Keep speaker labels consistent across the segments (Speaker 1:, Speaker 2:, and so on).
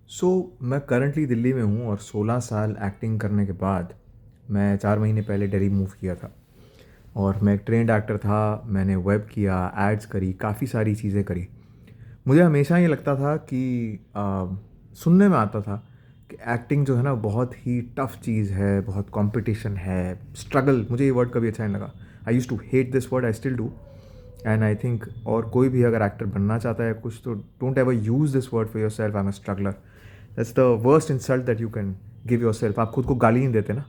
Speaker 1: मैं करंटली दिल्ली में हूँ और 16 साल एक्टिंग करने के बाद मैं 4 महीने पहले दिल्ली मूव किया था। और मैं एक ट्रेन्ड एक्टर था, मैंने वेब किया, एड्स करी, काफ़ी सारी चीज़ें करी। मुझे हमेशा ये लगता था कि सुनने में आता था कि एक्टिंग जो है ना बहुत ही टफ़ चीज़ है, बहुत कंपटीशन है, स्ट्रगल। मुझे ये वर्ड कभी अच्छा नहीं लगा। I used to hate this word, I still do. And I think और कोई भी अगर एक्टर बनना चाहता है कुछ, तो don't ever use this word for your self, I am a struggler. That's the worst insult that you can give your self. आप खुद को गाली नहीं देते ना,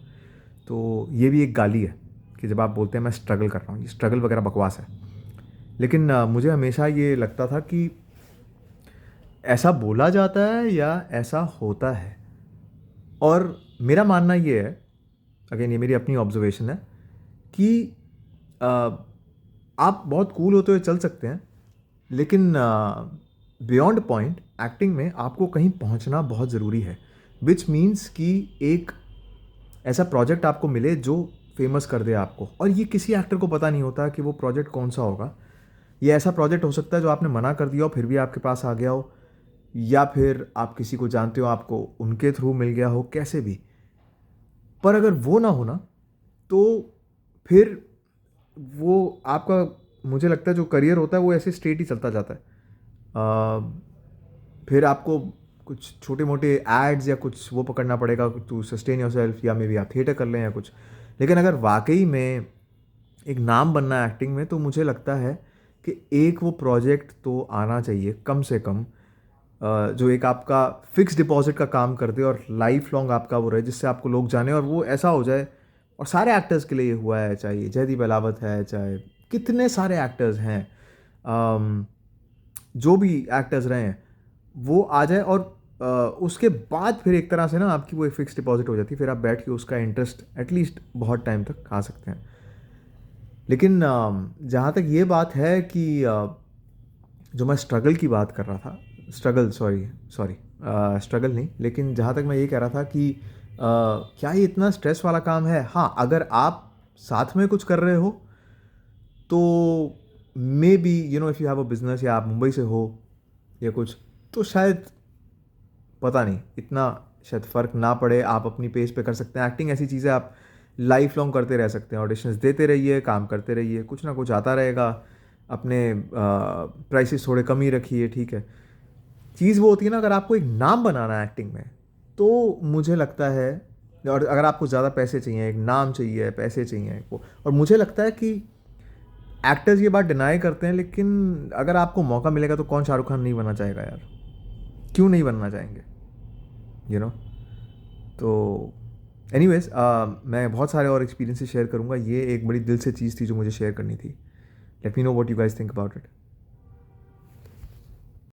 Speaker 1: तो ये भी एक गाली है कि जब आप बोलते हैं मैं स्ट्रगल कर रहा हूँ। ये स्ट्रगल वगैरह बकवास है। लेकिन मुझे हमेशा ये लगता था कि ऐसा बोला जाता है या ऐसा होता है। और मेरा मानना ये है, अगेन ये मेरी अपनी ऑब्जर्वेशन है, कि अ, आप बहुत कूल होते हुए चल सकते हैं, लेकिन बियॉन्ड पॉइंट एक्टिंग में आपको कहीं पहुंचना बहुत ज़रूरी है। विच मीन्स कि एक ऐसा प्रोजेक्ट आपको मिले जो फेमस कर दे आपको। और ये किसी एक्टर को पता नहीं होता कि वो प्रोजेक्ट कौन सा होगा। ये ऐसा प्रोजेक्ट हो सकता है जो आपने मना कर दिया हो फिर भी आपके पास आ गया हो, या फिर आप किसी को जानते हो, आपको उनके थ्रू मिल गया हो, कैसे भी। पर अगर वो ना हो ना, तो फिर वो आपका, मुझे लगता है जो करियर होता है वो ऐसे स्ट्रेट ही चलता जाता है। फिर आपको कुछ छोटे मोटे एड्स या कुछ वो पकड़ना पड़ेगा टू सस्टेन योर सेल्फ, या मे बी आप थिएटर कर लें या कुछ। लेकिन अगर वाकई में एक नाम बनना है एक्टिंग में, तो मुझे लगता है कि एक वो प्रोजेक्ट तो आना चाहिए कम से कम, जो एक आपका फिक्स डिपॉजिट का काम कर दे और लाइफ लॉन्ग आपका वो रहे, जिससे आपको लोग जाने और वो ऐसा हो जाए। और सारे एक्टर्स के लिए ये हुआ है, चाहे ये जयदीप अहलावत है, चाहे कितने सारे एक्टर्स हैं, जो भी एक्टर्स रहे हैं, वो आ जाए। और उसके बाद फिर एक तरह से ना आपकी वो एक फिक्स डिपॉजिट हो जाती है, फिर आप बैठ के उसका इंटरेस्ट एटलीस्ट बहुत टाइम तक खा सकते हैं। लेकिन जहाँ तक ये बात है कि जो मैं स्ट्रगल की बात कर रहा था, स्ट्रगल, सॉरी सॉरी, स्ट्रगल नहीं, लेकिन जहाँ तक मैं ये कह रहा था कि क्या ये इतना स्ट्रेस वाला काम है? हाँ, अगर आप साथ में कुछ कर रहे हो तो may be if you have a business, या आप मुंबई से हो या कुछ, तो शायद पता नहीं इतना शायद फ़र्क ना पड़े। आप अपनी पेस पे कर सकते हैं। एक्टिंग ऐसी चीज़ है, आप लाइफ लॉन्ग करते रह सकते हैं। ऑडिशंस देते रहिए, काम करते रहिए, कुछ ना कुछ आता रहेगा। अपने प्राइसेस थोड़े कम ही रखिए, ठीक है। चीज़ वो होती है ना, अगर आपको एक नाम बनाना है एक्टिंग में, तो मुझे लगता है, और अगर आपको ज़्यादा पैसे चाहिए, एक नाम चाहिए, पैसे चाहिए वो, और मुझे लगता है कि एक्टर्स ये बात डिनाई करते हैं, लेकिन अगर आपको मौका मिलेगा तो कौन शाहरुख खान नहीं बनना चाहेगा यार? क्यों नहीं बनना चाहेंगे? यू नो तो एनीवेज, मैं बहुत सारे और एक्सपीरियंसेस शेयर करूंगा। ये एक बड़ी दिल से चीज़ थी जो मुझे शेयर करनी थी। Let me know what you guys think about it.